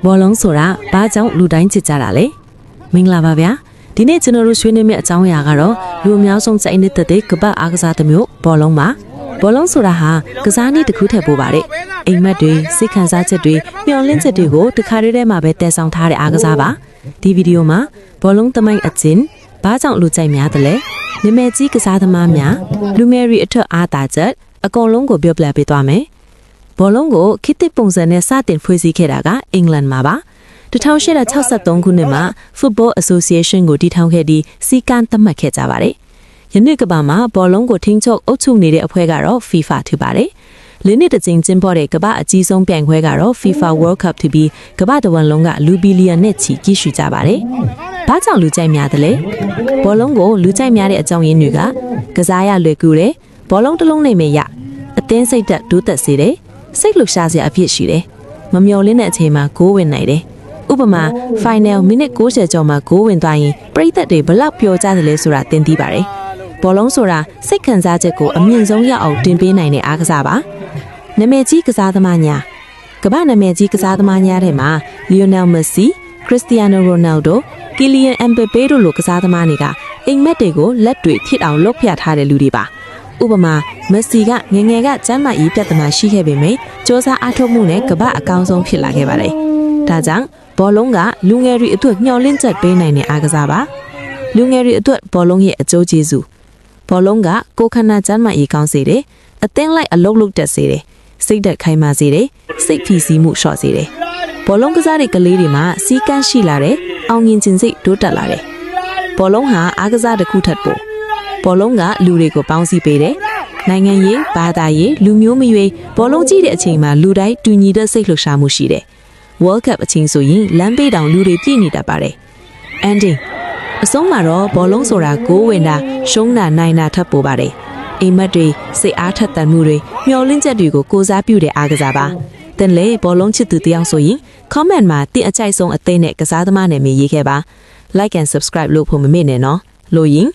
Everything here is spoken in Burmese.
ဘောလုံးဆိုတာဘာကြောင့်လူတိုင်းချစ်ကြတာလဲမင်္ဂလာပါဗျာဒီနေ့ကျွန်တော်တို့ဆွေးနွေးမယ့်အကြောင်းအရာကတော့လူအများဆုံးစိုက်နေတဲ့ကပတ်အားကစားသမျိုးဘောလုံးပါဘောလုံးဆိုတာဟာကစားနည်းတစ်ခုထက်ပိုပါတယ်အိမ်မက်တွေစိတ်ခံစားချက်တွေမျှော်လင့်ချက်တွေကိုတစ်ခါတည်းမှာပဲတည်ဆောင်ထားတဲ့အားကစားပါဒီဗီဒီယိုမှာဘောလုံးသမိုင်းအကျဉ်းဘာကြောင့်လူကြိုက်များတယ်လဲနာမည်ကြီးကစားသမားများလူငယ်တွေအထက်အားသာချက်အကုန်လုံးကိုပြောပြပေးသွားမယ်ဘောလုံးကိုခေတ်သစ်ပုံစံနဲ့စတင်ဖွဲ့စည်းခဲ့တာကအင်္ဂလန်မှာပါ1863ခုနှစ်မှာ Football Association ကိုတည်ထောင်ခဲ့ပြီးစီကံသတ်မှတ်ခဲ့ကြပါတယ်။ယနေ့ကမ္ဘာမှာဘောလုံးကိုထိန်းချုပ်အုပ်ချုပ်နေတဲ့အဖွဲ့ကတော့ FIFA ဖြစ်ပါတယ်။လေးနှစ်တစ်ကြိမ်ကျင်းပတဲ့ကမ္ဘာအကြီးဆုံးပြိုင်ပွဲကတော့ FIFA World Cup ဖြစ်ပြီးကမ္ဘာတစ်ဝန်းလုံးကလူဘီလီယံနဲ့ချီကြည့်ရှုကြပါတယ်။ဘာကြောင့်လူကြိုက်များတယ်လဲ။ဘောလုံးကိုလူကြိုက်များတဲ့အကြောင်းရင်းတွေကကစားရလွယ်ကူတယ်။ဘောလုံးတစ်လုံးနဲ့မရအသင်းစိတ်သက်ဒုသက်စေတယ်။စိတ်လှုပ်ရှားစရာအဖြစ်ရှိတယ်။မမျော်လင့်တဲ့အချိန်မှာဂိုးဝင်နိုင်တယ်။ဥပမာ final မိနစ်60ကျော်မှာဂိုးဝင်သွားရင်ပရိသတ်တွေဘလောက်ပျော်ကြတယ်လဲဆိုတာသင်သိပါတယ်။ဘောလုံးဆိုတာစိတ်ခံစားချက်ကိုအမြင့်ဆုံးရအောင်တင်ပေးနိုင်တဲ့အားကစားပါ။နာမည်ကြီးကစားသမားများကမ္ဘာနာမည်ကြီးကစားသမားများထဲမှာလီယိုနယ်မက်ဆီခရစ္စတီယာနိုရိုနယ်ဒိုကီလီယန်အမ်ဘပေတို့လိုကစားသမားတွေကအိမ်မက်တွေကိုလက်တွေဖြစ်အောင်လုပ်ပြထားတဲ့လူတွေပါ။ဥပမာမက်ဆီကငယ်ငယ်ကကျမ်းမာရေးပြဿနာရှိခဲ့ပေမယ့်စ조사အားထုတ်မှုနဲ့ကမ္ဘာအကောင်းဆုံးဖြစ်လာခဲ့ပါတယ်။ဒါကြောင့်ဘောလုံးကလူငယ်တွေအတွက်မျှော်လင့်ချက်ပေးနိုင်တဲ့အားကစားပါလူငယ်တွေအတွက်ဘောလုံးရဲ့အကျိုးကျေးဇူးဘောလုံးကကိုယ်ခန္ဓာကျန်းမာရေးကောင်းစေတယ်အသင်းလိုက်အလုပ်လုပ်တတ်စေတယ်စိတ်ဓာတ်ခိုင်မာစေတယ်စိတ်ဖိစီးမှုလျှော့စေတယ်ဘောလုံးကစားတဲ့ကလေးတွေမှာစီးကန်းရှိလာတယ်အောင်မြင်ခြင်းစိတ်တိုးတက်လာတယ်ဘောလုံးဟာအားကစားတစ်ခုထက်ပိုဘောလုံးကလူတွေကိုပေါင်းစည်းပေးတယ်နိုင်ငံရေးဘာသာရေးလူမျိုးမရွေးဘောလုံးကြည့်တဲ့အချိန်မှာလူတိုင်းတူညီတဲ့စိတ်လှုပ်ရှားမှုရှိတယ်World Cup အချိန်ဆိုရင်လမ်းဘေးတောင်လူတွေပြည့်နေတတ်ပါတယ်။ Ending အဆုံးမှာတော့ဘောလုံးဆိုတာဂိုးဝင်တာရှုံးတာနိုင်တာထပ်ပိုပါတယ်။အိမ်မက်တွေစိတ်အားထက်သန်မှုတွေမျှော်လင့်ချက်တွေကိုကိုစားပြုတဲ့အားကစားပါ။တင်လေဘောလုံးချစ်သူတယောက်ဆိုရင် comment မှာတင်အကြိုက်ဆုံးအသင်းနဲ့ကစားသမားနာမည်ရေးခဲ့ပါ။ Like and subscribe လို့ဖို့မမေ့နဲ့နော်။လို့ရင်